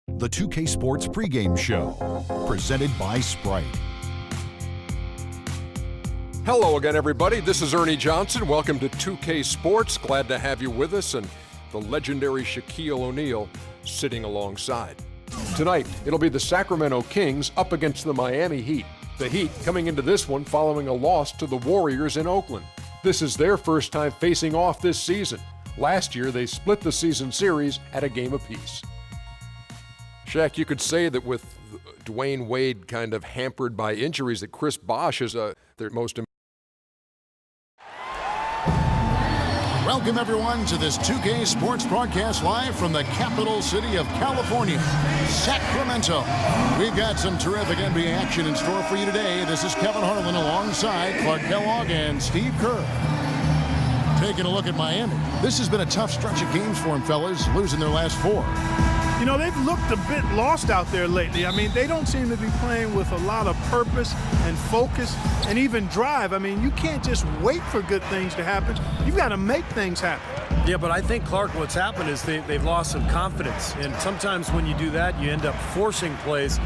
The 2K Sports pregame show, presented by Sprite. Hello again, everybody. This is Ernie Johnson. Welcome to 2K Sports. Glad to have you with us, and the legendary Shaquille O'Neal sitting alongside. Tonight, it'll be the Sacramento Kings up against the Miami Heat. The Heat coming into this one following a loss to the Warriors in Oakland. This is their first time facing off this season. Last year, they split the season series at a game apiece. Shaq, you could say that with Dwayne Wade kind of hampered by injuries, that Chris Bosh is their most important. Welcome, everyone, to this 2K Sports broadcast live from the capital city of California, Sacramento. We've got some terrific NBA action in store for you today. This is Kevin Harlan alongside Clark Kellogg and Steve Kerr. Taking a look at Miami. This has been a tough stretch of games for them, fellas, losing their last 4. You know, they've looked a bit lost out there lately. I mean, they don't seem to be playing with a lot of purpose and focus and even drive. I mean, you can't just wait for good things to happen. You've got to make things happen. Yeah, but I think, Clark, what's happened is they've lost some confidence. And sometimes when you do that, you end up forcing plays.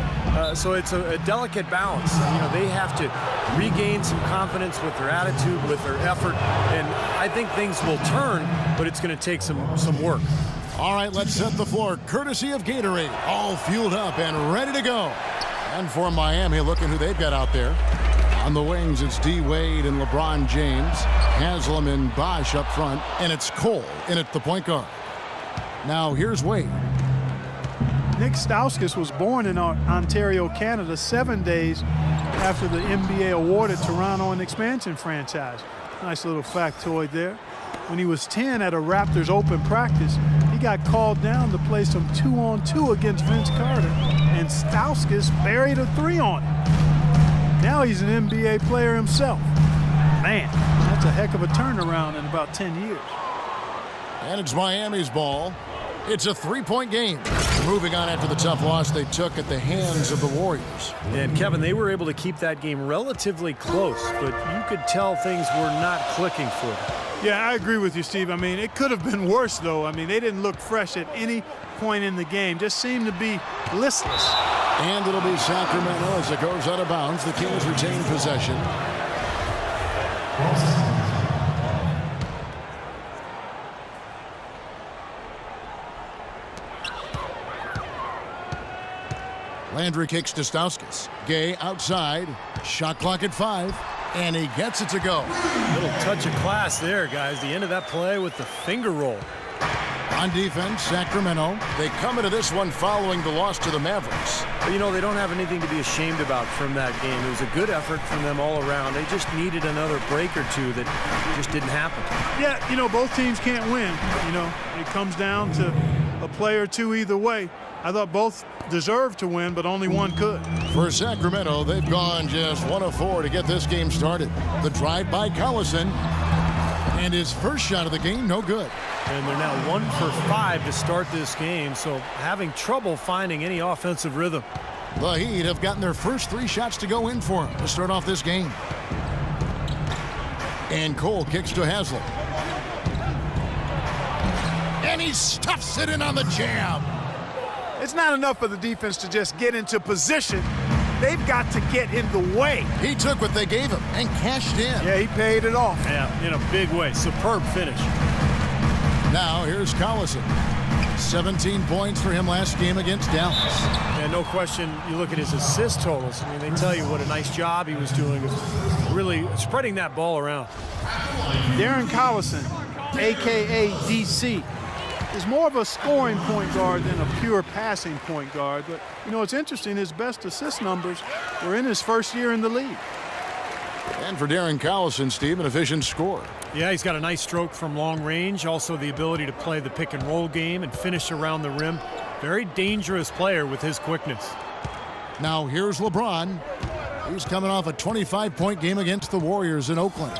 So it's a delicate balance. You know, they have to regain some confidence with their attitude, with their effort. And I think things will turn, but it's going to take some work. All right, let's set the floor, courtesy of Gatorade. All fueled up and ready to go. And for Miami, look at who they've got out there. On the wings, it's D. Wade and LeBron James. Haslam and Bosh up front. And it's Cole in at the point guard. Now, here's Wade. Nick Stauskas was born in Ontario, Canada, 7 days after the NBA awarded Toronto an expansion franchise. Nice little factoid there. When he was 10 at a Raptors open practice, he got called down to play some 2-on-2 against Vince Carter, and Stauskas buried a 3 on him. Now he's an NBA player himself. Man, that's a heck of a turnaround in about 10 years. And it's Miami's ball. It's a 3-point game. Moving on after the tough loss they took at the hands of the Warriors. And, Kevin, they were able to keep that game relatively close, but you could tell things were not clicking for them. Yeah, I agree with you, Steve. I mean, it could have been worse, though. I mean, they didn't look fresh at any point in the game. Just seemed to be listless. And it'll be Sacramento as it goes out of bounds. The Kings retain possession. Landry kicks to Stauskas. Gay outside. Shot clock at 5. And he gets it to go. Little touch of class there, guys. The end of that play with the finger roll. On defense, Sacramento. They come into this one following the loss to the Mavericks. But, you know, they don't have anything to be ashamed about from that game. It was a good effort from them all around. They just needed another break or two that just didn't happen. Yeah, you know, both teams can't win. You know, it comes down to a play or two either way. I thought both deserved to win, but only one could. For Sacramento, they've gone just 1 of 4 to get this game started. The drive by Collison. And his first shot of the game, no good. And they're now 1 for 5 to start this game, so having trouble finding any offensive rhythm. The Heat have gotten their first 3 shots to go in for him to start off this game. And Cole kicks to Haslam. And he stuffs it in on the jam. It's not enough for the defense to just get into position. They've got to get in the way. He took what they gave him and cashed in. Yeah, he paid it off. Yeah, in a big way. Superb finish. Now here's Collison. 17 points for him last game against Dallas. And no question, you look at his assist totals. I mean, they tell you what a nice job he was doing of really spreading that ball around. Darren Collison, a.k.a. DC, is more of a scoring point guard than a pure passing point guard. But, you know, it's interesting, his best assist numbers were in his first year in the league. And for Darren Collison, Steve, an efficient scorer. Yeah, he's got a nice stroke from long range. Also the ability to play the pick and roll game and finish around the rim. Very dangerous player with his quickness. Now here's LeBron. He's coming off a 25-point game against the Warriors in Oakland.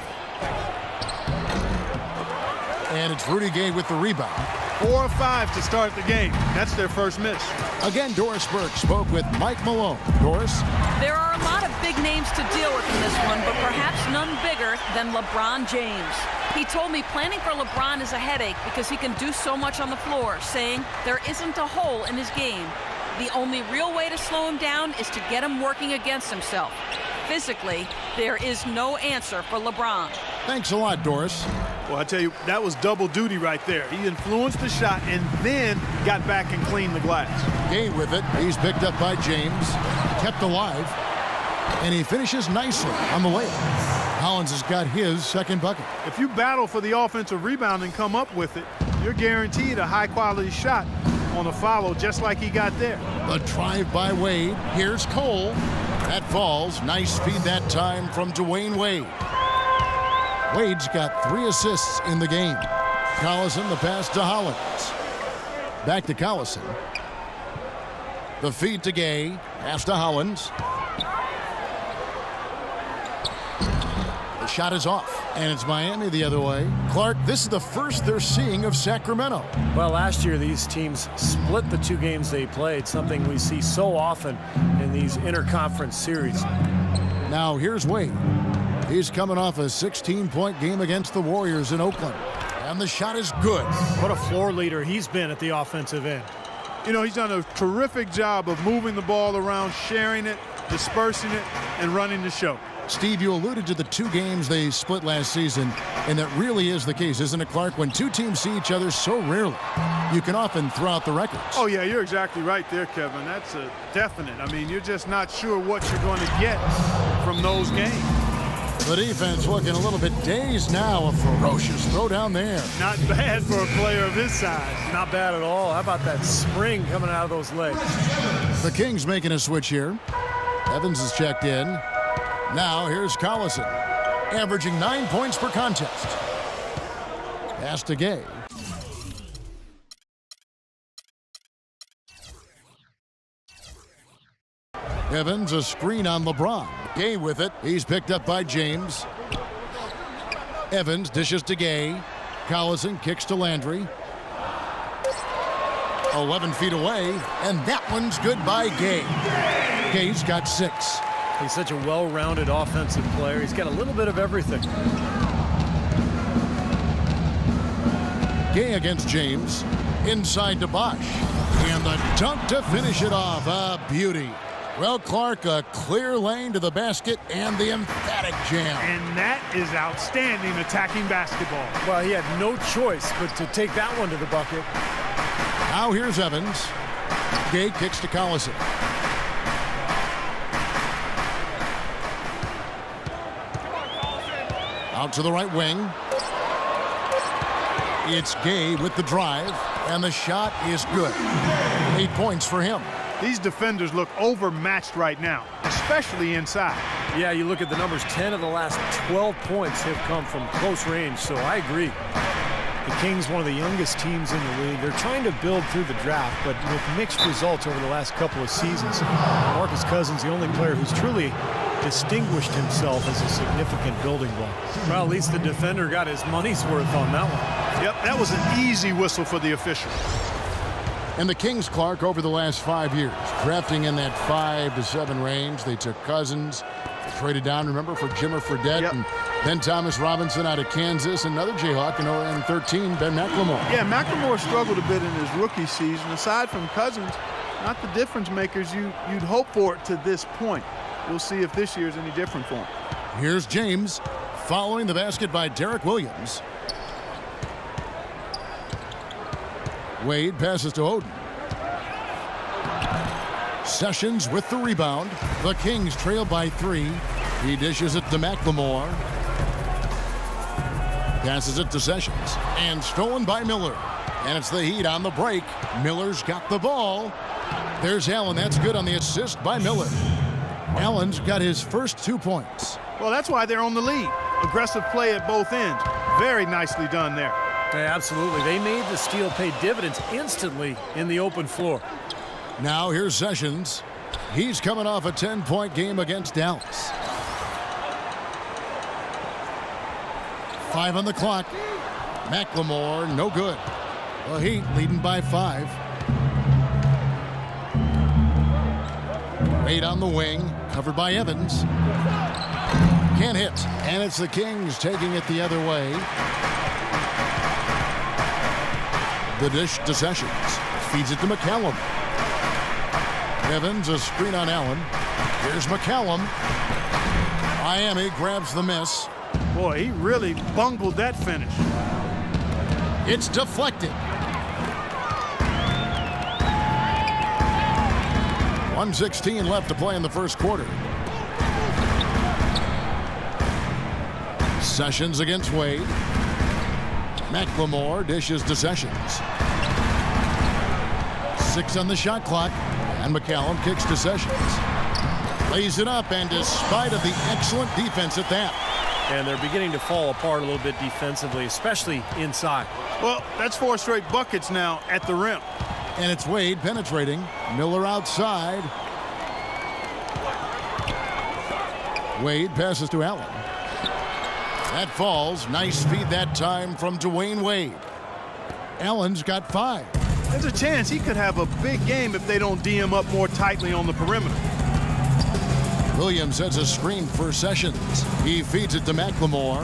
And it's Rudy Gay with the rebound. 4 of 5 to start the game. That's their first miss. Again, Doris Burke spoke with Mike Malone. Doris? There are a lot of big names to deal with in this one, but perhaps none bigger than LeBron James. He told me planning for LeBron is a headache because he can do so much on the floor, saying there isn't a hole in his game. The only real way to slow him down is to get him working against himself. Physically, there is no answer for LeBron. Thanks a lot, Doris. Well, I tell you, that was double duty right there. He influenced the shot and then got back and cleaned the glass. Gay with it. He's picked up by James. Kept alive. And he finishes nicely on the layup. Collins has got his second bucket. If you battle for the offensive rebound and come up with it, you're guaranteed a high-quality shot on a follow just like he got there. The drive by Wade. Here's Cole. That falls. Nice feed that time from Dwayne Wade. Wade's got 3 assists in the game. Collison, the pass to Hollins. Back to Collison. The feed to Gay. Pass to Hollins. The shot is off. And it's Miami the other way. Clark, this is the first they're seeing of Sacramento. Well, last year these teams split the 2 games they played, something we see so often in these interconference series. Now here's Wade. He's coming off a 16-point game against the Warriors in Oakland. And the shot is good. What a floor leader he's been at the offensive end. You know, he's done a terrific job of moving the ball around, sharing it, dispersing it, and running the show. Steve, you alluded to the 2 games they split last season, and that really is the case, isn't it, Clark? When 2 teams see each other so rarely, you can often throw out the records. Oh, yeah, you're exactly right there, Kevin. That's a definite. I mean, you're just not sure what you're going to get from those games. The defense looking a little bit dazed now. A ferocious throw down there. Not bad for a player of his size. Not bad at all. How about that spring coming out of those legs? The Kings making a switch here. Evans is checked in. Now here's Collison, averaging 9 points per contest. Pass to Gay. Evans, a screen on LeBron. Gay with it. He's picked up by James. Evans dishes to Gay. Collison kicks to Landry. 11 feet away, and that one's good by Gay. Gay's got 6. He's such a well-rounded offensive player. He's got a little bit of everything. Gay against James. Inside to Bosch. And the dunk to finish it off. A beauty. Well, Clark, a clear lane to the basket and the emphatic jam. And that is outstanding attacking basketball. Well, he had no choice but to take that one to the bucket. Now here's Evans. Gay kicks to Collison. Out to the right wing. It's Gay with the drive, and the shot is good. 8 points for him. These defenders look overmatched right now, especially inside. Yeah, you look at the numbers, 10 of the last 12 points have come from close range, so I agree. The Kings, one of the youngest teams in the league. They're trying to build through the draft, but with mixed results over the last couple of seasons. Marcus Cousins, the only player who's truly distinguished himself as a significant building block. Well, at least the defender got his money's worth on that one. Yep, that was an easy whistle for the official. And the Kings, Clark, over the last 5 years, drafting in that 5 to 7 range. They took Cousins, traded down, remember, for Jimmer Fredette, yep. And then Thomas Robinson out of Kansas, another Jayhawk, in 13, Ben McLemore. Yeah, McLemore struggled a bit in his rookie season. Aside from Cousins, not the difference makers you'd hope for it to this point. We'll see if this year's any different for him. Here's James, following the basket by Derek Williams. Wade passes to Oden. Sessions with the rebound. The Kings trail by 3. He dishes it to McLemore. Passes it to Sessions. And stolen by Miller. And it's the Heat on the break. Miller's got the ball. There's Allen. That's good on the assist by Miller. Allen's got his first 2 points. Well, that's why they're on the lead. Aggressive play at both ends. Very nicely done there. Yeah, absolutely. They made the steal pay dividends instantly in the open floor. Now here's Sessions. He's coming off a 10-point game against Dallas. 5 on the clock. McLemore, no good. The Heat leading by 5. Wade on the wing, covered by Evans. Can't hit, and it's the Kings taking it the other way. The dish to Sessions. Feeds it to McCallum. Evans, a screen on Allen. Here's McCallum. Miami grabs the miss. Boy, he really bungled that finish. It's deflected. 1:16 left to play in the first quarter. Sessions against Wade. McLemore dishes to Sessions. 6 on the shot clock. And McCallum kicks to Sessions. Lays it up, and despite of the excellent defense at that. And they're beginning to fall apart a little bit defensively, especially inside. Well, that's 4 straight buckets now at the rim. And it's Wade penetrating. Miller outside. Wade passes to Allen. That falls. Nice feed that time from Dwayne Wade. Allen's got 5. There's a chance he could have a big game if they don't D him up more tightly on the perimeter. Williams sets a screen for Sessions. He feeds it to McLemore.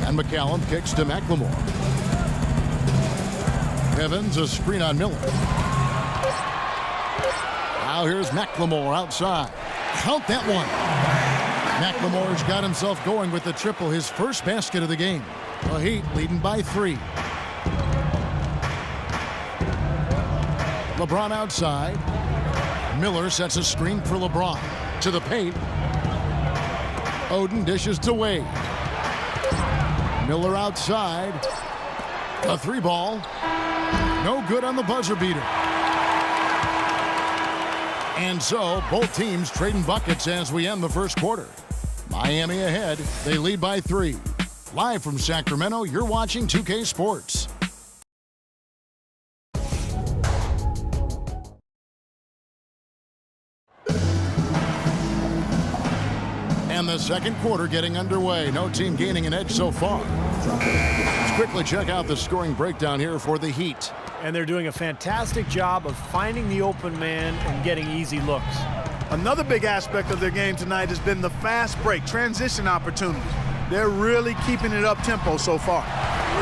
And McCallum kicks to McLemore. Evans, a screen on Miller. Now here's McLemore outside. Count that one. McLemore's got himself going with the triple, his first basket of the game. The Heat leading by 3. LeBron outside. Miller sets a screen for LeBron. To the paint. Oden dishes to Wade. Miller outside. A 3-ball. No good on the buzzer beater. And so both teams trading buckets as we end the first quarter. Miami ahead. They lead by 3. Live from Sacramento, you're watching 2K Sports. And the second quarter getting underway. No team gaining an edge so far. Let's quickly check out the scoring breakdown here for the Heat. And they're doing a fantastic job of finding the open man and getting easy looks. Another big aspect of their game tonight has been the fast break, transition opportunities. They're really keeping it up tempo so far.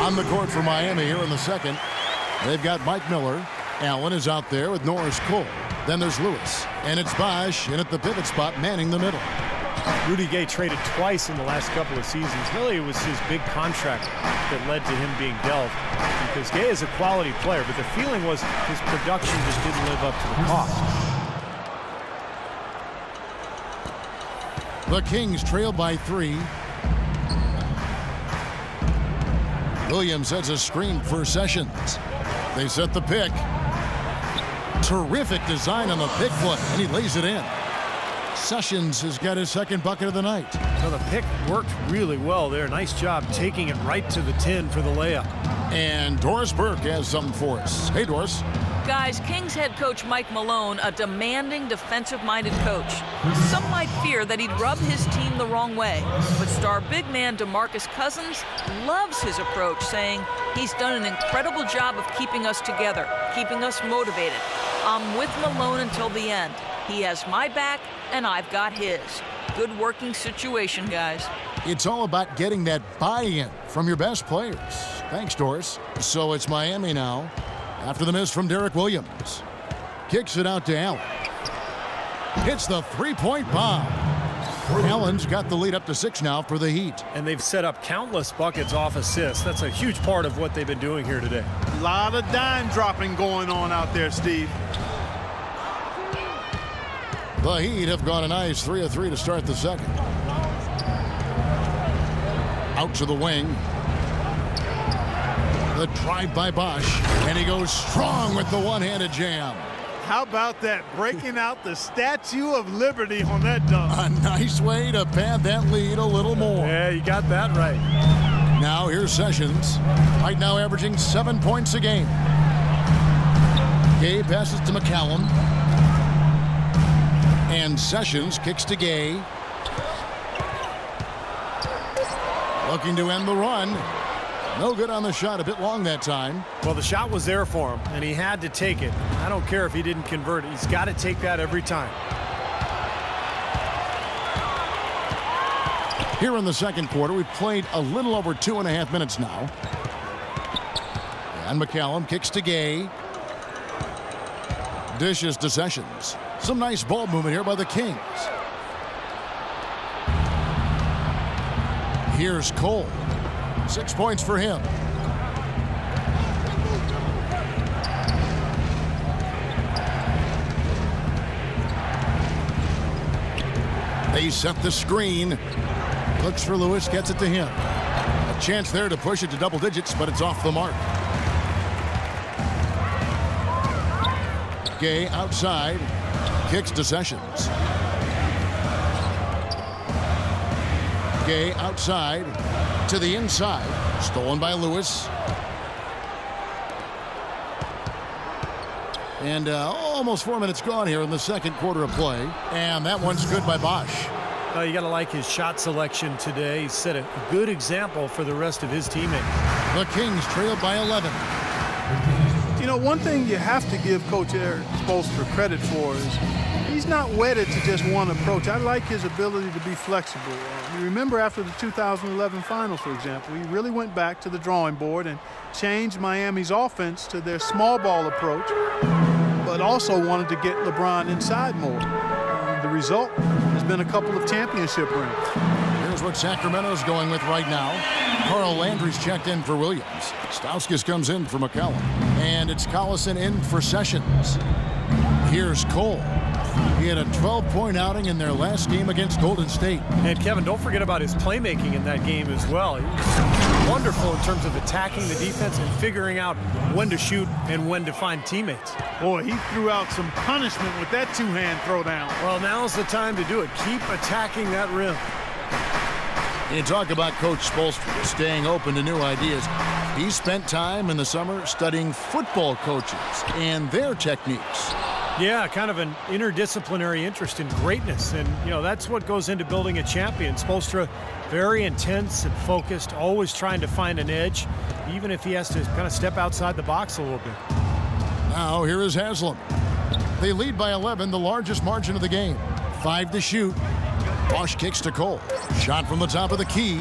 On the court for Miami here in the second. They've got Mike Miller. Allen is out there with Norris Cole. Then there's Lewis. And it's Bosch in at the pivot spot, manning the middle. Rudy Gay traded twice in the last couple of seasons. Really, it was his big contract that led to him being dealt. Because Gay is a quality player, but the feeling was his production just didn't live up to the cost. The Kings trail by 3. Williams sets a screen for Sessions. They set the pick. Terrific design on the pick foot, and he lays it in. Sessions has got his second bucket of the night. So the pick worked really well there. Nice job taking it right to the tin for the layup. And Doris Burke has something for us. Hey, Doris. Guys, Kings head coach Mike Malone, a demanding, defensive-minded coach. Some might fear that he'd rub his team the wrong way, but star big man DeMarcus Cousins loves his approach, saying he's done an incredible job of keeping us together, keeping us motivated. I'm with Malone until the end. He has my back, and I've got his. Good working situation, guys. It's all about getting that buy-in from your best players. Thanks, Doris. So it's Miami now. After the miss from Derek Williams. Kicks it out to Allen. Hits the three-point bomb. Allen's got the lead up to 6 now for the Heat. And they've set up countless buckets off assists. That's a huge part of what they've been doing here today. A lot of dime dropping going on out there, Steve. The Heat have gone a nice 3 of 3 to start the second. Out to the wing. The drive by Bosch, and he goes strong with the one-handed jam. How about that? Breaking out the Statue of Liberty on that dunk. A nice way to pad that lead a little more. Yeah, you got that right. Now here's Sessions. Right now averaging 7 points a game. Gay passes to McCallum. And Sessions kicks to Gay. Looking to end the run. No good on the shot, a bit long that time. Well, the shot was there for him, and he had to take it. I don't care if he didn't convert it. He's got to take that every time. Here in the second quarter, we've played a little over 2.5 minutes now. And McCallum kicks to Gay. Dishes to Sessions. Some nice ball movement here by the Kings. Here's Cole. 6 points for him. They set the screen. Looks for Lewis, gets it to him. A chance there to push it to double digits, but it's off the mark. Gay outside. Kicks to Sessions. Gay outside to the inside. Stolen by Lewis. And almost 4 minutes gone here in the second quarter of play. And that one's good by Bosch. You got to like his shot selection today. He set a good example for the rest of his teammates. The Kings trailed by 11. You know, one thing you have to give Coach Eric Spoelstra credit for is he's not wedded to just one approach. I like his ability to be flexible. You remember after the 2011 finals, for example, he really went back to the drawing board and changed Miami's offense to their small ball approach, but also wanted to get LeBron inside more. The result has been a couple of championship rings. Here's what Sacramento's going with right now. Carl Landry's checked in for Williams. Stauskas comes in for McCallum. And it's Collison in for Sessions. Here's Cole. He had a 12-point outing in their last game against Golden State. And Kevin, don't forget about his playmaking in that game as well. He was wonderful in terms of attacking the defense and figuring out when to shoot and when to find teammates. Boy, he threw out some punishment with that two-hand throwdown. Well, now's the time to do it. Keep attacking that rim. You talk about Coach Spoelstra staying open to new ideas. He spent time in the summer studying football coaches and their techniques. Yeah, kind of an interdisciplinary interest in greatness. And, you know, that's what goes into building a champion. Spoelstra, very intense and focused, always trying to find an edge, even if he has to kind of step outside the box a little bit. Now, here is Haslam. They lead by 11, the largest margin of the game. 5 to shoot. Bosch kicks to Cole. Shot from the top of the key.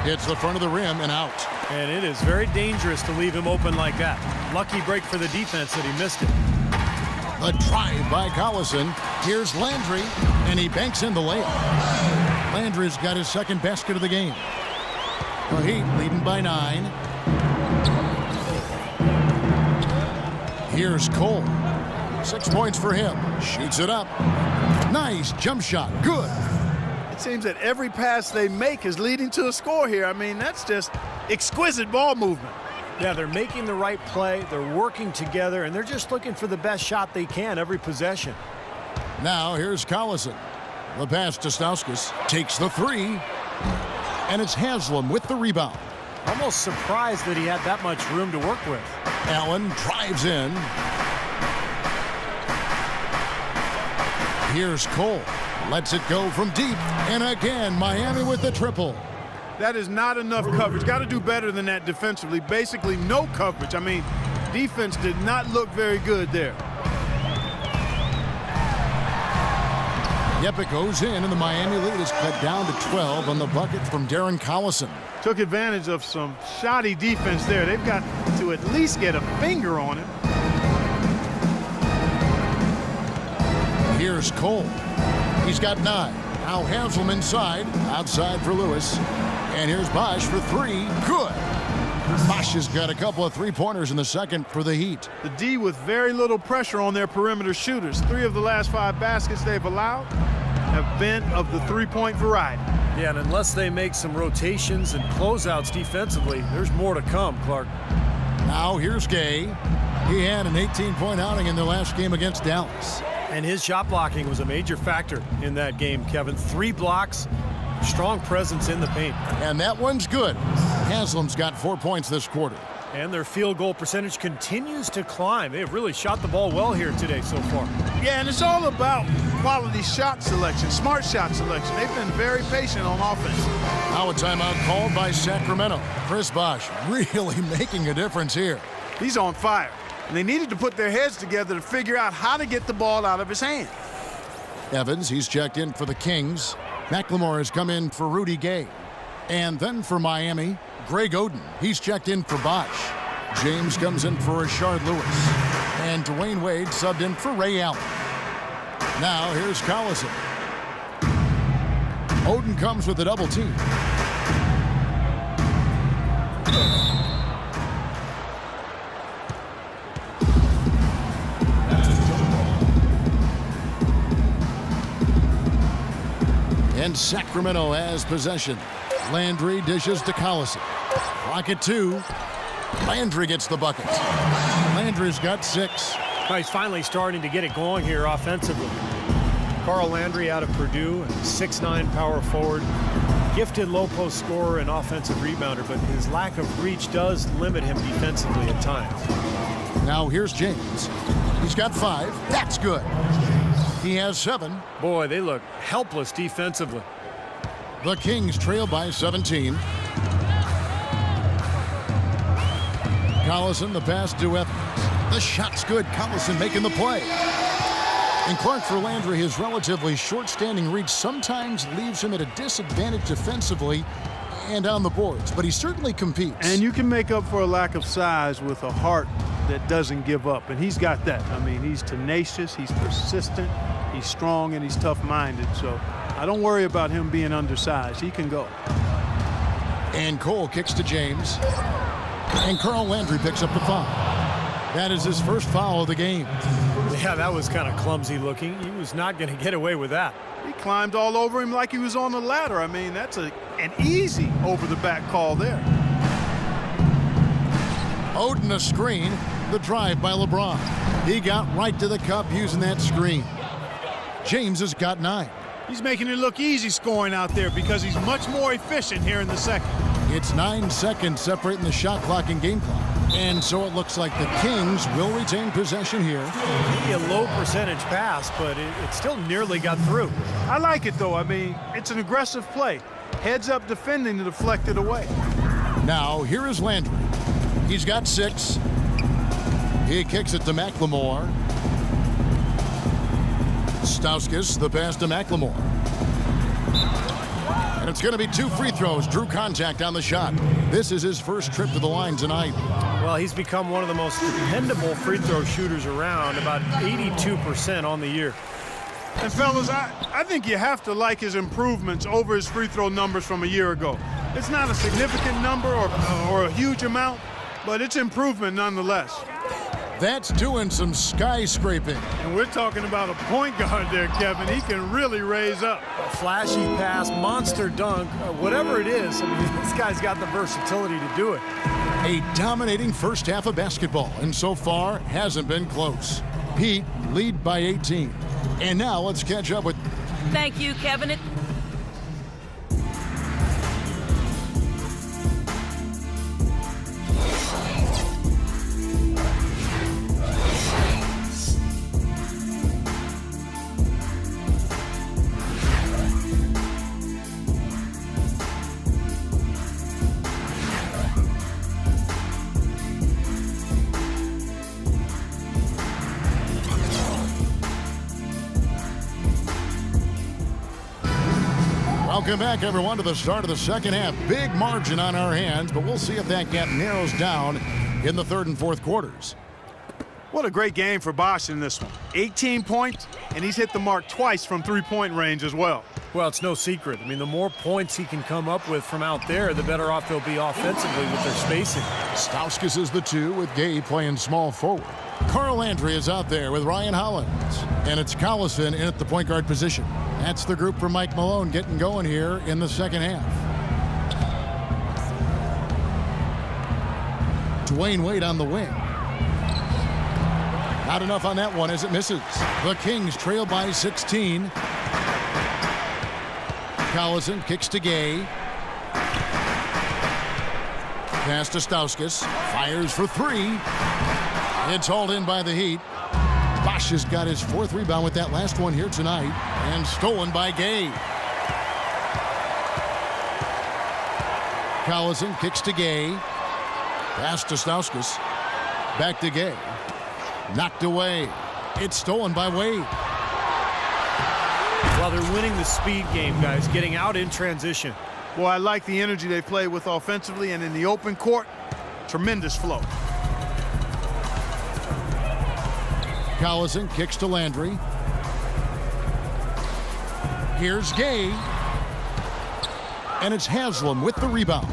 Hits the front of the rim and out. And it is very dangerous to leave him open like that. Lucky break for the defense that he missed it. A drive by Collison. Here's Landry, and he banks in the layup. Landry's got his second basket of the game. The Heat leading by 9. Here's Cole. 6 points for him. Shoots it up. Nice jump shot. Good. It seems that every pass they make is leading to a score here. I mean, that's just exquisite ball movement. Yeah, they're making the right play, they're working together, and they're just looking for the best shot they can every possession. Now here's Collison. The pass to Stauskas. Takes the 3. And it's Haslam with the rebound. Almost surprised that he had that much room to work with. Allen drives in. Here's Cole. Lets it go from deep. And again, Miami with the triple. That is not enough coverage. Got to do better than that defensively. Basically, no coverage. I mean, defense did not look very good there. Yep, it goes in, and the Miami lead is cut down to 12 on the bucket from Darren Collison. Took advantage of some shoddy defense there. They've got to at least get a finger on it. Here's Cole. He's got 9. Now Haslam inside. Outside for Lewis. And here's Bosch for 3. Good. Bosch has got a couple of three-pointers in the second for the Heat. The D with very little pressure on their perimeter shooters. 3 of the last 5 baskets they've allowed have been of the three-point variety. Yeah, and unless they make some rotations and closeouts defensively, there's more to come, Clark. Now here's Gay. He had an 18-point outing in their last game against Dallas. And his shot blocking was a major factor in that game, Kevin. 3 blocks, strong presence in the paint. And that one's good. Haslam's got 4 points this quarter. And their field goal percentage continues to climb. They've really shot the ball well here today so far. Yeah, and it's all about quality shot selection, smart shot selection. They've been very patient on offense. Now a timeout called by Sacramento. Chris Bosch really making a difference here. He's on fire. And they needed to put their heads together to figure out how to get the ball out of his hand. Evans, he's checked in for the Kings. McLemore has come in for Rudy Gay. And then for Miami, Greg Oden. He's checked in for Bosch. James comes in for Rashard Lewis. And Dwayne Wade subbed in for Ray Allen. Now here's Collison. Oden comes with a double team. And Sacramento has possession. Landry dishes to Collison. Clock at 2. Landry gets the bucket. Landry's got 6. Well, he's finally starting to get it going here offensively. Carl Landry out of Purdue, 6'9" power forward, gifted low post scorer and offensive rebounder, but his lack of reach does limit him defensively at times. Now here's James. He's got 5. That's good. He has 7. Boy, they look helpless defensively. The Kings trail by 17. Collison, the pass to Evans. The shot's good. Collison making the play. And Clark, for Landry, his relatively short-standing reach sometimes leaves him at a disadvantage defensively and on the boards, but he certainly competes. And you can make up for a lack of size with a heart that doesn't give up, and he's got that. I mean, he's tenacious, he's persistent, he's strong, and he's tough-minded. So I don't worry about him being undersized. He can go. And Cole kicks to James. And Carl Landry picks up the foul. That is his first foul of the game. Yeah, that was kind of clumsy looking. He was not going to get away with that. He climbed all over him like he was on a ladder. I mean, that's an easy over-the-back call there. Oden a screen. The drive by LeBron. He got right to the cup using that screen. James has got 9. He's making it look easy scoring out there because he's much more efficient here in the second. It's 9 seconds separating the shot clock and game clock. And so it looks like the Kings will retain possession here. Maybe a low percentage pass, but it still nearly got through. I like it, though. I mean, it's an aggressive play. Heads up defending to deflect it away. Now, here is Landry. He's got 6. He kicks it to McLemore. Stauskas, the pass to McLemore. And it's going to be 2 free throws. Drew contact on the shot. This is his first trip to the line tonight. Well, he's become one of the most dependable free throw shooters around, about 82% on the year. And fellas, I think you have to like his improvements over his free throw numbers from a year ago. It's not a significant number or a huge amount, but it's improvement nonetheless. That's doing some skyscraping. And we're talking about a point guard there, Kevin. He can really raise up. A flashy pass, monster dunk, whatever it is. I mean, this guy's got the versatility to do it. A dominating first half of basketball, and so far hasn't been close. Heat lead by 18. And now let's catch up with... Thank you, Kevin. Welcome back, everyone, to the start of the second half. Big margin on our hands, but we'll see if that gap narrows down in the third and fourth quarters. What a great game for Bosch in this one. 18 points, and he's hit the mark twice from three-point range as well. Well, it's no secret. I mean, the more points he can come up with from out there, the better off they'll be offensively with their spacing. Stauskas is the 2 with Gay playing small forward. Carl Landry is out there with Ryan Hollins. And it's Collison in at the point guard position. That's the group for Mike Malone getting going here in the second half. Dwayne Wade on the wing. Not enough on that one as it misses. The Kings trail by 16. Collison kicks to Gay. Pass to Stauskas. Fires for 3. It's hauled in by the Heat. Bosch has got his 4th rebound with that last one here tonight. And stolen by Gay. Collison kicks to Gay. Pass to Stauskas. Back to Gay. Knocked away. It's stolen by Wade. Well, they're winning the speed game, guys, getting out in transition. Well, I like the energy they play with offensively, and in the open court, tremendous flow. Collison kicks to Landry. Here's Gay. And it's Haslam with the rebound.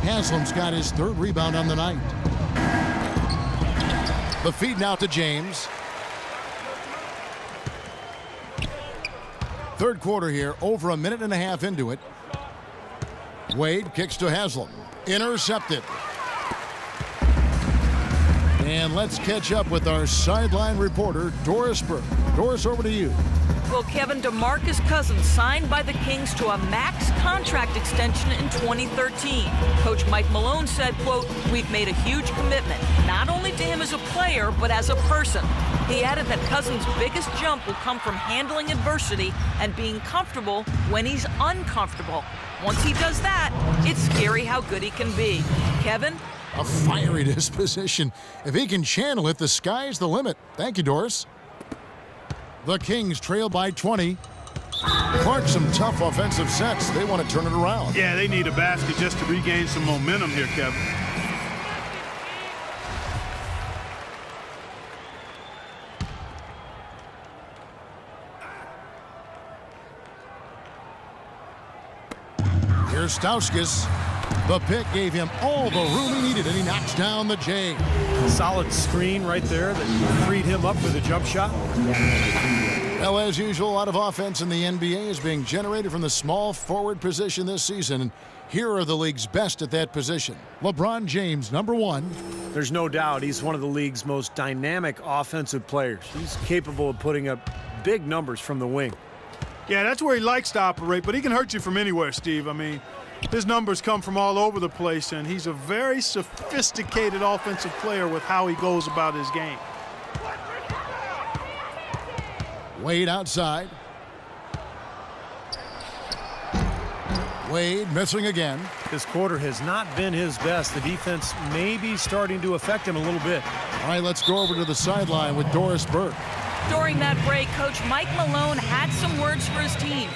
Haslam's got his 3rd rebound on the night. The feed now to James. 3rd quarter here, over a minute and a half into it. Wade kicks to Haslam. Intercepted. And let's catch up with our sideline reporter, Doris Burke. Doris, over to you. Well, Kevin, DeMarcus Cousins signed by the Kings to a max contract extension in 2013. Coach Mike Malone said, quote, "We've made a huge commitment, not only to him as a player, but as a person." He added that Cousins' biggest jump will come from handling adversity and being comfortable when he's uncomfortable. Once he does that, it's scary how good he can be. Kevin? A fiery disposition. If he can channel it, the sky's the limit. Thank you, Doris. The Kings trail by 20. Clark, some tough offensive sets. They want to turn it around. Yeah, they need a basket just to regain some momentum here, Kevin. Here's Stauskas. The pick gave him all the room he needed, and he knocks down the J. Solid screen right there that freed him up for the jump shot. Well, as usual, a lot of offense in the NBA is being generated from the small forward position this season. And here are the league's best at that position. LeBron James, number 1. There's no doubt he's one of the league's most dynamic offensive players. He's capable of putting up big numbers from the wing. Yeah, that's where he likes to operate, but he can hurt you from anywhere, Steve. I mean, his numbers come from all over the place, and he's a very sophisticated offensive player with how he goes about his game. Wade outside. Wade missing again. This quarter has not been his best. The defense may be starting to affect him a little bit. All right, let's go over to the sideline with Doris Burke. During that break, Coach Mike Malone had some words for his team.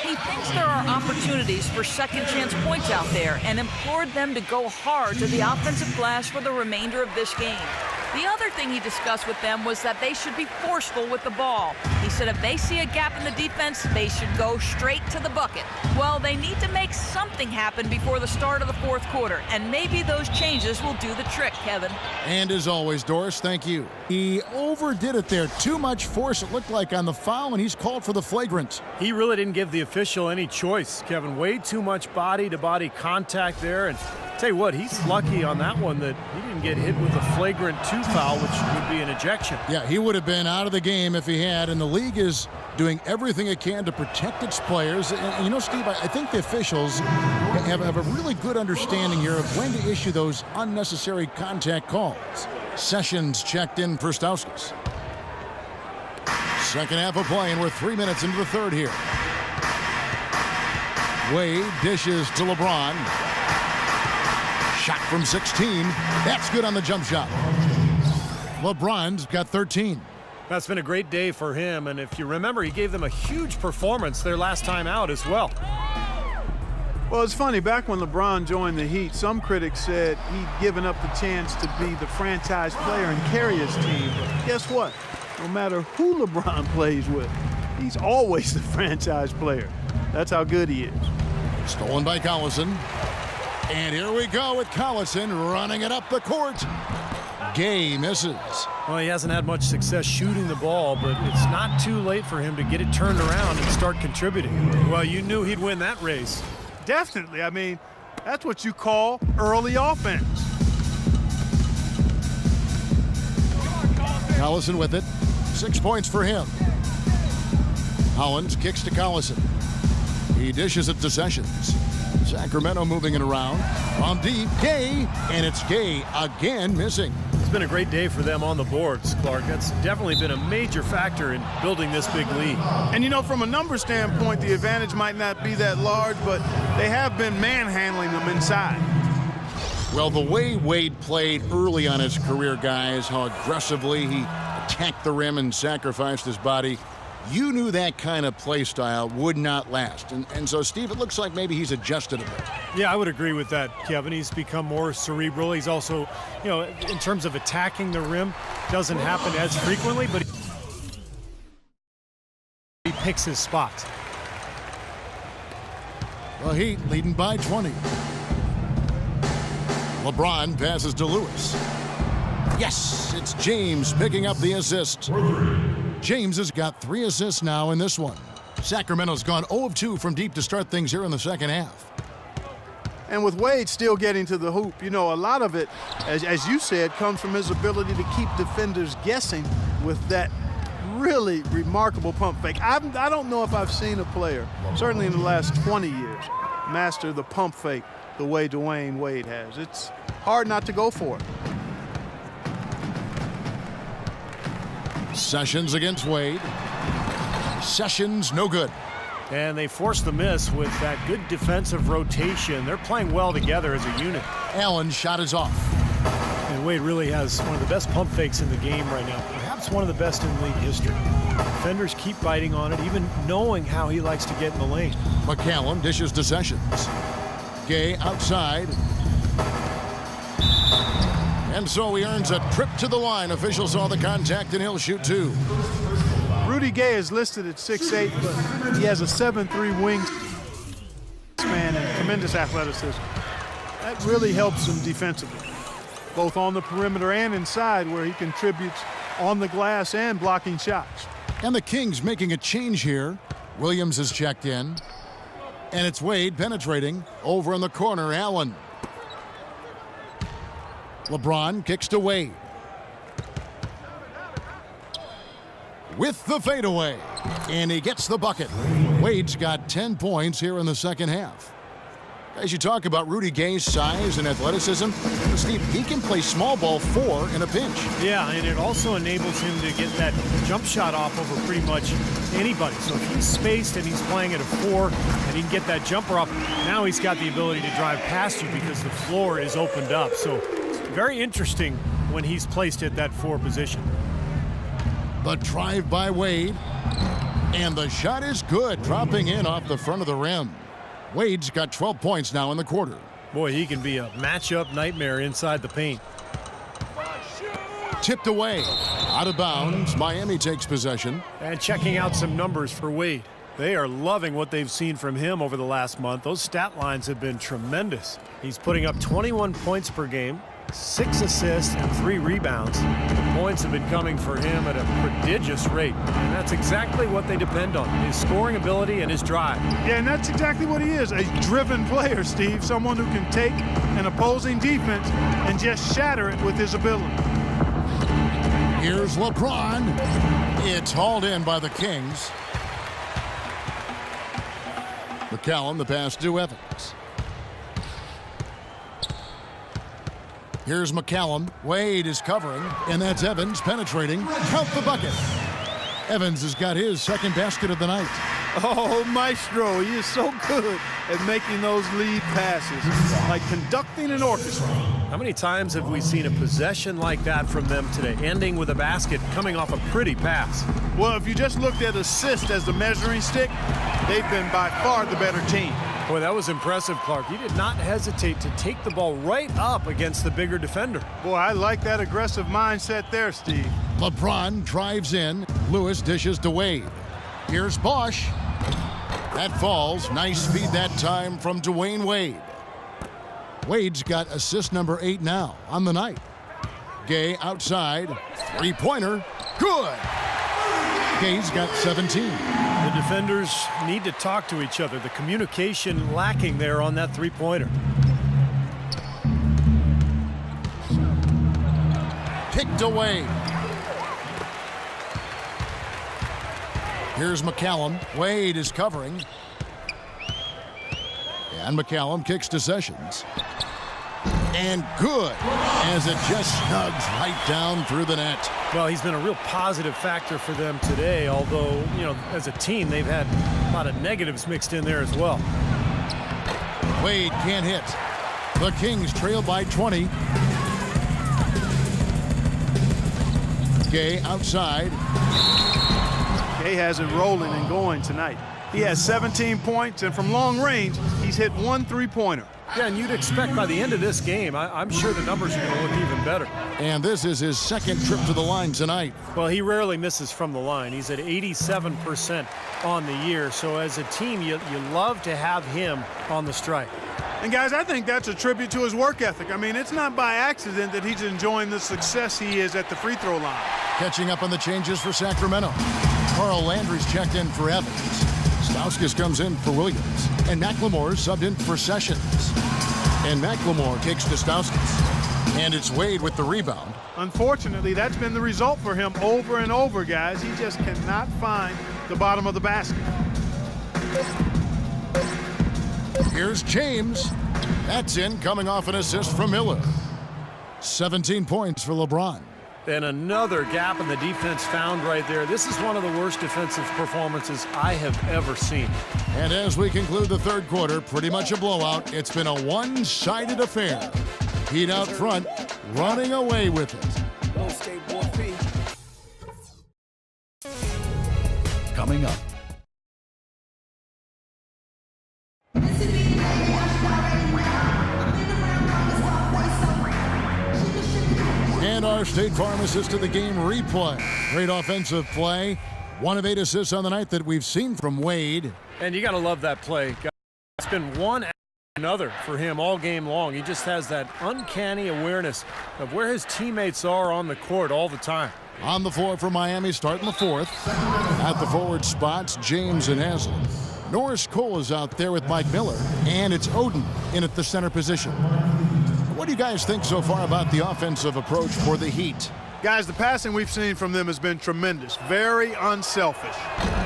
He thinks there are opportunities for second-chance points out there and implored them to go hard to the offensive glass for the remainder of this game. The other thing he discussed with them was that they should be forceful with the ball. He said if they see a gap in the defense, they should go straight to the bucket. Well, they need to make something happen before the start of the 4th quarter, and maybe those changes will do the trick, Kevin. And as always, Doris, thank you. He overdid it there. Too much force, it looked like, on the foul, and he's called for the flagrant. He really didn't give the official any choice, Kevin. Way too much body-to-body contact there. And tell you what, he's lucky on that one that he didn't get hit with a flagrant 2 foul, which would be an ejection. Yeah, he would have been out of the game if he had, and the league is doing everything it can to protect its players. And you know, Steve, I think the officials have a really good understanding here of when to issue those unnecessary contact calls. Sessions checked in for Stauskas. Second half of play, and we're 3 minutes into the 3rd here. Wade dishes to LeBron. Shot from 16. That's good on the jump shot. LeBron's got 13. That's been a great day for him, and if you remember, he gave them a huge performance their last time out as well. Well, it's funny, back when LeBron joined the Heat, some critics said he'd given up the chance to be the franchise player and carry his team. But guess what? No matter who LeBron plays with, he's always the franchise player. That's how good he is. Stolen by Collison. And here we go with Collison running it up the court. Gay misses. Well, he hasn't had much success shooting the ball, but it's not too late for him to get it turned around and start contributing. Well, you knew he'd win that race. Definitely. I mean, that's what you call early offense. Collison with it. 6 points for him. Hollins kicks to Collison. He dishes it to Sessions. Sacramento moving it around. From deep, Gay, and it's Gay again missing. It's been a great day for them on the boards, Clark. That's definitely been a major factor in building this big lead. And you know, from a number standpoint, the advantage might not be that large, but they have been manhandling them inside. Well, the way Wade played early on his career, guys, how aggressively he attacked the rim and sacrificed his body, you knew that kind of play style would not last. And so, Steve, it looks like maybe he's adjusted a bit. Yeah, I would agree with that, Kevin. He's become more cerebral. He's also, in terms of attacking the rim, doesn't happen as frequently, but he picks his spots. The Heat leading by 20. LeBron passes to Lewis. Yes, it's James picking up the assist. James has got 3 assists now in this one. Sacramento's gone 0 of 2 from deep to start things here in the second half. And with Wade still getting to the hoop, a lot of it, as you said, comes from his ability to keep defenders guessing with that really remarkable pump fake. I don't know if I've seen a player, certainly in the last 20 years, master the pump fake the way Dwayne Wade has. It's hard not to go for it. Sessions against Wade. Sessions no good. And they force the miss with that good defensive rotation. They're playing well together as a unit. Allen's shot is off. And Wade really has one of the best pump fakes in the game right now. Perhaps one of the best in league history. Defenders keep biting on it, even knowing how he likes to get in the lane. McCallum dishes to Sessions. Gay outside. And so he earns a trip to the line. Officials saw the contact and he'll shoot 2. Rudy Gay is listed at 6'8", but he has a 7'3" wingspan and tremendous athleticism. That really helps him defensively, both on the perimeter and inside, where he contributes on the glass and blocking shots. And the Kings making a change here. Williams has checked in. And it's Wade penetrating. Over in the corner, Allen. LeBron kicks to Wade. With the fadeaway. And he gets the bucket. Wade's got 10 points here in the second half. As you talk about Rudy Gay's size and athleticism, Steve, he can play small ball 4 in a pinch. Yeah, and it also enables him to get that jump shot off over pretty much anybody. So if he's spaced and he's playing at a 4 and he can get that jumper off, now he's got the ability to drive past you because the floor is opened up. So it's very interesting when he's placed at that 4 position. The drive by Wade. And the shot is good, dropping in off the front of the rim. Wade's got 12 points now in the quarter. Boy, he can be a matchup nightmare inside the paint. Tipped away. Out of bounds. Miami takes possession. And checking out some numbers for Wade. They are loving what they've seen from him over the last month. Those stat lines have been tremendous. He's putting up 21 points per game, 6 assists, and 3 rebounds. The points have been coming for him at a prodigious rate. And that's exactly what they depend on, his scoring ability and his drive. Yeah, and that's exactly what he is, a driven player, Steve. Someone who can take an opposing defense and just shatter it with his ability. Here's LeBron. It's hauled in by the Kings. McCallum, the pass to Evans. Here's McCallum. Wade is covering, and that's Evans penetrating. Count the bucket. Evans has got his second basket of the night. Oh, Maestro, he is so good at making those lead passes, like conducting an orchestra. How many times have we seen a possession like that from them today, ending with a basket coming off a pretty pass? Well, if you just looked at assist as the measuring stick, they've been by far the better team. Boy, that was impressive, Clark. He did not hesitate to take the ball right up against the bigger defender. Boy, I like that aggressive mindset there, Steve. LeBron drives in. Lewis dishes to Wade. Here's Bosch. That falls. Nice feed that time from Dwayne Wade. Wade's got assist number 8 now on the night. Gay outside. 3-pointer. Good. Gay's got 17. The defenders need to talk to each other. The communication lacking there on that 3-pointer. Picked away. Here's McCallum. Wade is covering. And McCallum kicks to Sessions. And good, as it just snugs right down through the net. Well, he's been a real positive factor for them today, although, as a team, they've had a lot of negatives mixed in there as well. Wade can't hit. The Kings trail by 20. Gay outside. NBA has it rolling and going tonight. He has 17 points, and from long range, he's hit 1 3-pointer. Yeah, and you'd expect by the end of this game, I'm sure the numbers are going to look even better. And this is his second trip to the line tonight. Well, he rarely misses from the line. He's at 87% on the year. So as a team, you love to have him on the strike. And guys, I think that's a tribute to his work ethic. I mean, it's not by accident that he's enjoying the success he is at the free throw line. Catching up on the changes for Sacramento. Carl Landry's checked in for Evans. Stauskas comes in for Williams. And McLemore subbed in for Sessions. And McLemore kicks to Stauskas. And it's Wade with the rebound. Unfortunately, that's been the result for him over and over, guys. He just cannot find the bottom of the basket. Here's James. That's in, coming off an assist from Miller. 17 points for LeBron. And another gap in the defense found right there. This is one of the worst defensive performances I have ever seen. And as we conclude the third quarter, pretty much a blowout. It's been a one-sided affair. Heat out front, running away with it. Coming up. And our State Farm assist to the game replay. Great offensive play. 1 of 8 assists on the night that we've seen from Wade. And you got to love that play. It's been one after another for him all game long. He just has that uncanny awareness of where his teammates are on the court all the time. On the floor for Miami, starting the fourth. At the forward spots, James and Haslam. Norris Cole is out there with Mike Miller. And it's Oden in at the center position. What do you guys think so far about the offensive approach for the Heat? Guys, the passing we've seen from them has been tremendous. Very unselfish.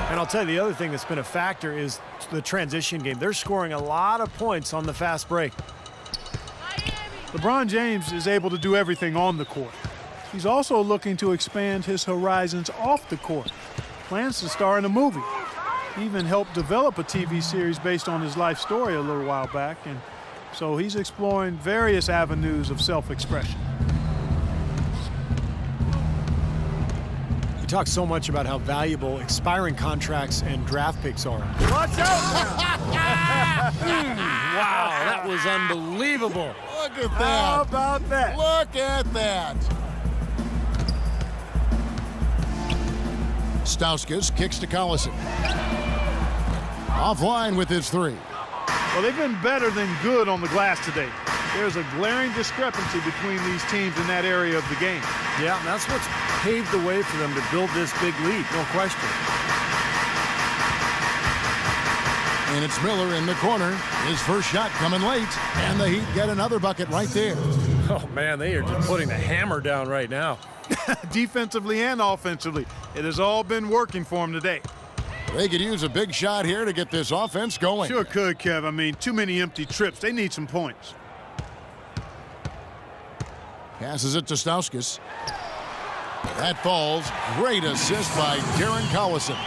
And I'll tell you, the other thing that's been a factor is the transition game. They're scoring a lot of points on the fast break. LeBron James is able to do everything on the court. He's also looking to expand his horizons off the court. Plans to star in a movie. He even helped develop a TV series based on his life story a little while back. And so he's exploring various avenues of self-expression. We talk so much about how valuable expiring contracts and draft picks are. Watch out! Wow, that was unbelievable. Look at that. How about that? Look at that. Stauskas kicks to Collison. Offline with his three. Well, they've been better than good on the glass today. There's a glaring discrepancy between these teams in that area of the game. Yeah, and that's what's paved the way for them to build this big lead, no question. And it's Miller in the corner. His first shot coming late. And the Heat get another bucket right there. Oh, man, they are just putting the hammer down right now. Defensively and offensively, it has all been working for them today. They could use a big shot here to get this offense going. Sure could, Kev. I mean, too many empty trips. They need some points. Passes it to Stauskas. That falls. Great assist by Darren Collison.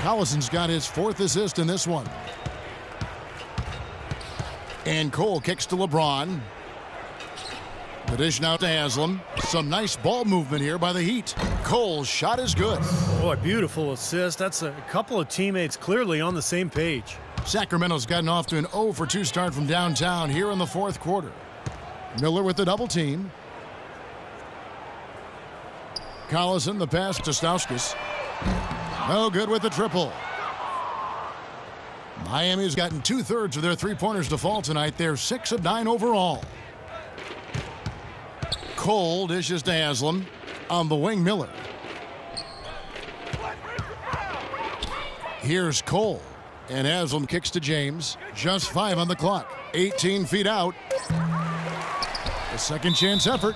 Collison's got his 4th assist in this one. And Cole kicks to LeBron. The dish now to Haslam. Some nice ball movement here by the Heat. Cole's shot is good. Boy, beautiful assist. That's a couple of teammates clearly on the same page. Sacramento's gotten off to an 0 for 2 start from downtown here in the 4th quarter. Miller with the double team. Collison, the pass to Stauskas. No good with the triple. Miami's gotten 2/3 of their three-pointers to fall tonight. They're 6 of 9 overall. Cole dishes to Haslam. On the wing, Miller. Here's Cole. And Haslam kicks to James. Just 5 on the clock. 18 feet out. A second chance effort.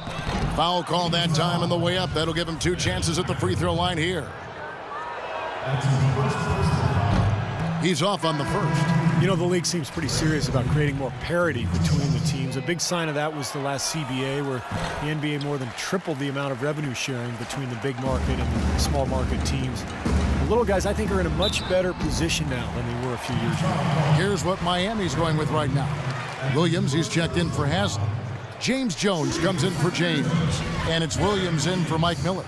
Foul call that time on the way up. That'll give him 2 chances at the free throw line here. He's off on the first. You know, the league seems pretty serious about creating more parity between the teams. A big sign of that was the last CBA, where the NBA more than tripled the amount of revenue sharing between the big market and the small market teams. The little guys, I think, are in a much better position now than they were a few years ago. Here's what Miami's going with right now. Williams, he's checked in for Haslam. James Jones comes in for James. And it's Williams in for Mike Miller.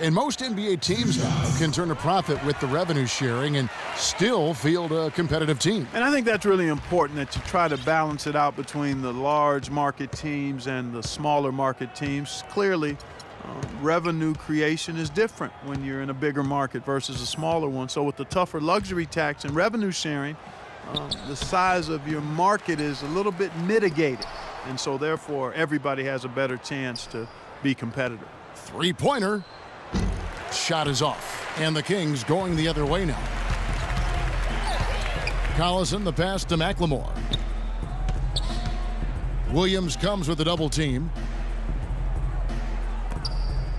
And most NBA teams now can turn a profit with the revenue sharing and still field a competitive team. And I think that's really important, that you try to balance it out between the large market teams and the smaller market teams. Clearly, revenue creation is different when you're in a bigger market versus a smaller one. So with the tougher luxury tax and revenue sharing, the size of your market is a little bit mitigated. And so therefore, everybody has a better chance to be competitive. Three-pointer. Shot is off. And the Kings going the other way now. Collison, the pass to McLemore. Williams comes with a double team.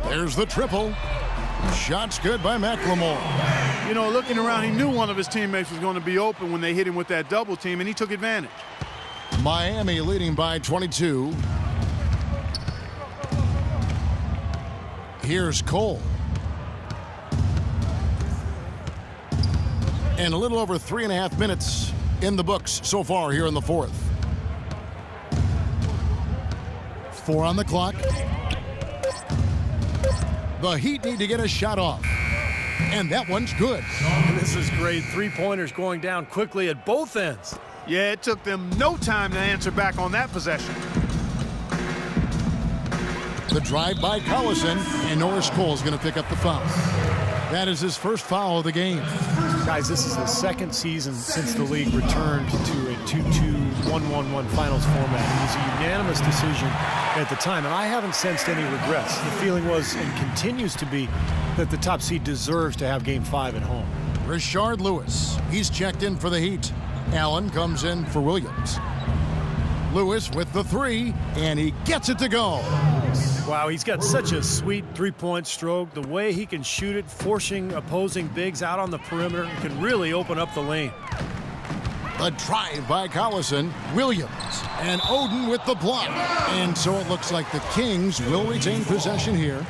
There's the triple. Shot's good by McLemore. You know, looking around, he knew one of his teammates was going to be open when they hit him with that double team, and he took advantage. Miami leading by 22. Here's Cole. And a little over 3.5 minutes in the books so far here in the fourth. 4 on the clock. The Heat need to get a shot off. And that one's good. This is great. Three-pointers going down quickly at both ends. Yeah, it took them no time to answer back on that possession. The drive by Collison, and Norris Cole's going to pick up the foul. That is his first foul of the game. Guys, this is the second season since the league returned to a 2-2, 1-1-1 finals format. It was a unanimous decision at the time, and I haven't sensed any regrets. The feeling was, and continues to be, that the top seed deserves to have Game 5 at home. Rashard Lewis, he's checked in for the Heat. Allen comes in for Williams. Lewis with the three, and he gets it to go. Wow, he's got such a sweet three-point stroke. The way he can shoot it, forcing opposing bigs out on the perimeter, can really open up the lane. A drive by Collison, Williams, and Oden with the block. And so it looks like the Kings will retain possession here.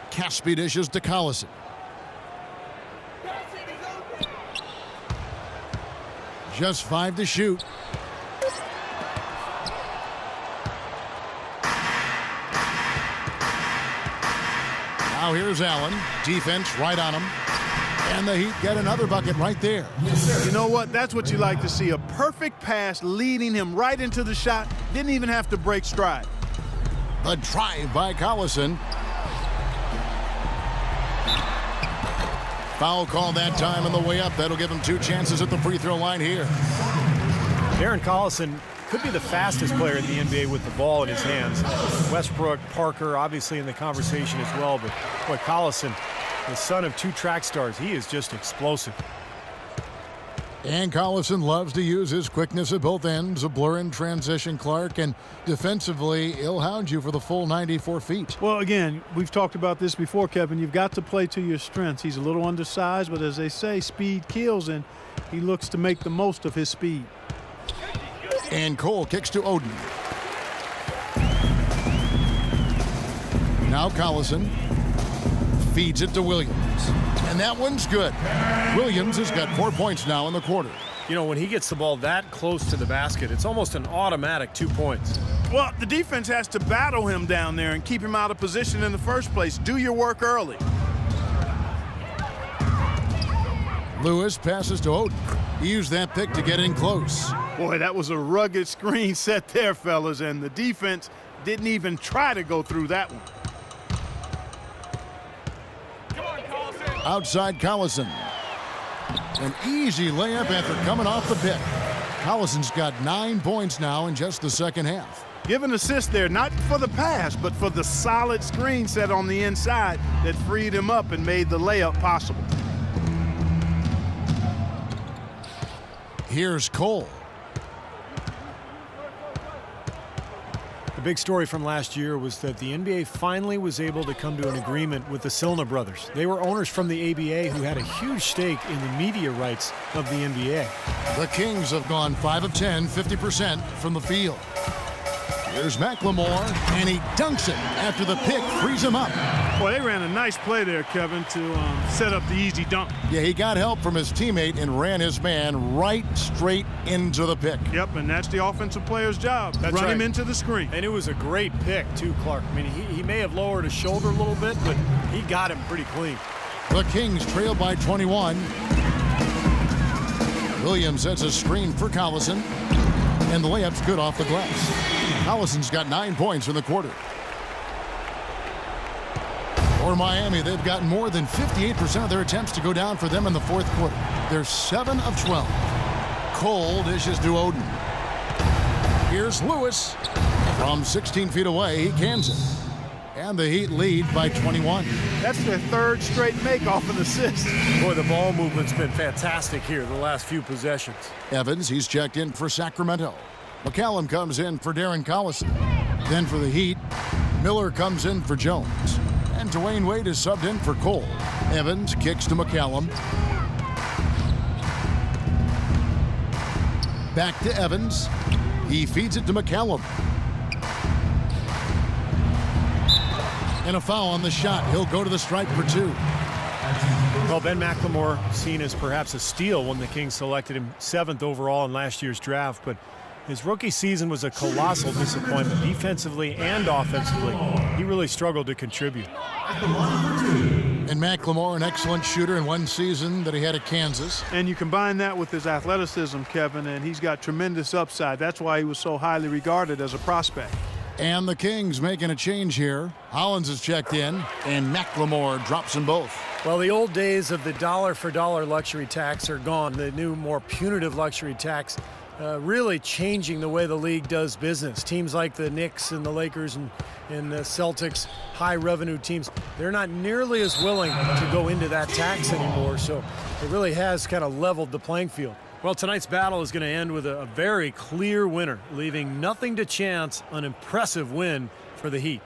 Caspi dishes to Collison. Just 5 to shoot. Now here's Allen. Defense right on him. And the Heat get another bucket right there. You know what? That's what you like to see. A perfect pass leading him right into the shot. Didn't even have to break stride. The drive by Collison. Foul call that time on the way up. That'll give him 2 chances at the free throw line here. Darren Collison could be the fastest player in the NBA with the ball in his hands. Westbrook, Parker, obviously in the conversation as well. But boy, Collison, the son of 2 track stars, he is just explosive. And Collison loves to use his quickness at both ends, a blur in transition, Clark, and defensively, he'll hound you for the full 94 feet. Well, again, we've talked about this before, Kevin. You've got to play to your strengths. He's a little undersized, but as they say, speed kills, and he looks to make the most of his speed. And Cole kicks to Oden. Now Collison feeds it to Williams. And that one's good. Williams has got 4 points now in the quarter. You know, when he gets the ball that close to the basket, it's almost an automatic 2 points. Well, the defense has to battle him down there and keep him out of position in the first place. Do your work early. Lewis passes to Oden. He used that pick to get in close. Boy, that was a rugged screen set there, fellas, and the defense didn't even try to go through that one. Outside Collison. An easy layup after coming off the pick. Collison's got 9 points now in just the second half. Give an assist there, not for the pass, but for the solid screen set on the inside that freed him up and made the layup possible. Here's Cole. The big story from last year was that the NBA finally was able to come to an agreement with the Silna brothers. They were owners from the ABA who had a huge stake in the media rights of the NBA. The Kings have gone 5 of 10, 50% from the field. Here's McLemore, and he dunks it after the pick frees him up. Well, they ran a nice play there, Kevin, to set up the easy dunk. Yeah, he got help from his teammate and ran his man right straight into the pick. Yep, and that's the offensive player's job. That's Run right. him into the screen. And it was a great pick, too, Clark. I mean, he may have lowered his shoulder a little bit, but he got him pretty clean. The Kings trail by 21. Williams sets a screen for Collison, and the layup's good off the glass. Collison's got 9 points in the quarter. For Miami, they've gotten more than 58% of their attempts to go down for them in the fourth quarter. They're 7 of 12. Cole dishes to Oden. Here's Lewis. From 16 feet away, he cans it. And the Heat lead by 21. That's their third straight make off an assist. Boy, the ball movement's been fantastic here the last few possessions. Evans, he's checked in for Sacramento. McCallum comes in for Darren Collison. Then for the Heat, Miller comes in for Jones. And Dwayne Wade is subbed in for Cole. Evans kicks to McCallum. Back to Evans. He feeds it to McCallum. And a foul on the shot. He'll go to the stripe for 2. Well, Ben McLemore seen as perhaps a steal when the Kings selected him 7th overall in last year's draft, but his rookie season was a colossal disappointment defensively and offensively. He really struggled to contribute. And McLemore, an excellent shooter in one season that he had at Kansas. And you combine that with his athleticism, Kevin, and he's got tremendous upside. That's why he was so highly regarded as a prospect. And the Kings making a change here. Hollins is checked in, and McLemore drops them both. Well, the old days of the dollar-for-dollar luxury tax are gone. The new, more punitive luxury tax really changing the way the league does business. Teams like the Knicks and the Lakers and the Celtics, high-revenue teams, they're not nearly as willing to go into that tax anymore, so it really has kind of leveled the playing field. Well, tonight's battle is going to end with a very clear winner, leaving nothing to chance. An impressive win for the Heat.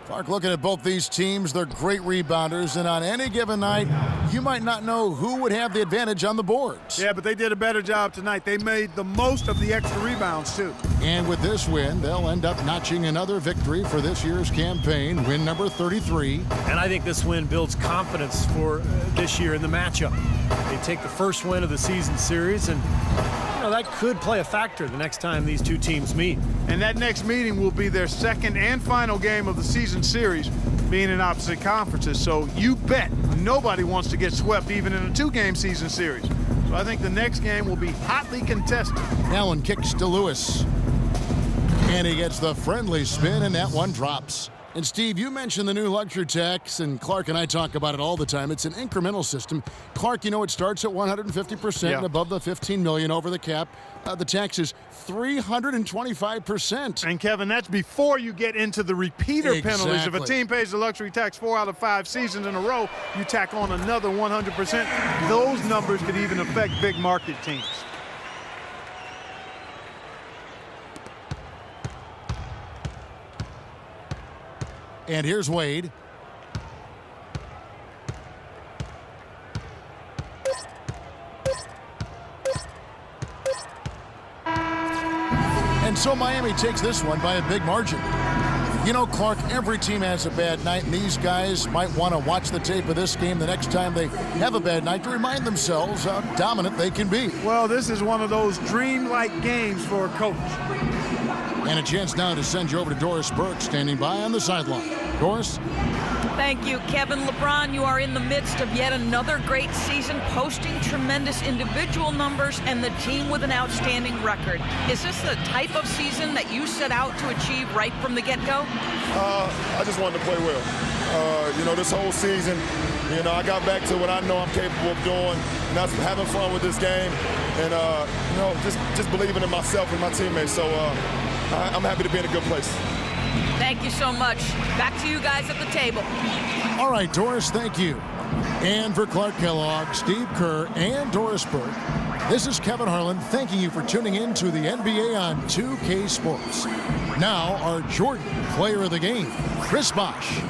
Clark, looking at both these teams, they're great rebounders, and on any given night, you might not know who would have the advantage on the boards. Yeah, but they did a better job tonight. They made the most of the extra rebounds, too. And with this win, they'll end up notching another victory for this year's campaign, win number 33. And I think this win builds confidence for this year in the matchup. They take the first win of the season series, and that could play a factor the next time these two teams meet. And that next meeting will be their second and final game of the season series, being in opposite conferences. So you bet nobody wants to get swept even in a 2-game season series. So I think the next game will be hotly contested. Allen kicks to Lewis. And he gets the friendly spin, and that one drops. And Steve, you mentioned the new luxury tax, and Clark and I talk about it all the time. It's an incremental system. Clark, it starts at 150% and above the $15 million over the cap. The tax is 325%. And Kevin, that's before you get into the repeater penalties. If a team pays the luxury tax 4 out of 5 seasons in a row, you tack on another 100%. Those numbers could even affect big market teams. And here's Wade. And so Miami takes this one by a big margin. Clark, every team has a bad night, and these guys might want to watch the tape of this game the next time they have a bad night to remind themselves how dominant they can be. Well, this is one of those dreamlike games for a coach. And a chance now to send you over to Doris Burke, standing by on the sideline. Doris? Thank you, Kevin. LeBron, you are in the midst of yet another great season, posting tremendous individual numbers and the team with an outstanding record. Is this the type of season that you set out to achieve right from the get-go? I just wanted to play well. This whole season, I got back to what I know I'm capable of doing, and that's having fun with this game and, just believing in myself and my teammates. So I'm happy to be in a good place. Thank you so much. Back to you guys at the table. All right, Doris, thank you. And for Clark Kellogg, Steve Kerr, and Doris Burke, this is Kevin Harlan thanking you for tuning in to the NBA on 2K Sports. Now, our Jordan Player of the Game, Chris Bosh.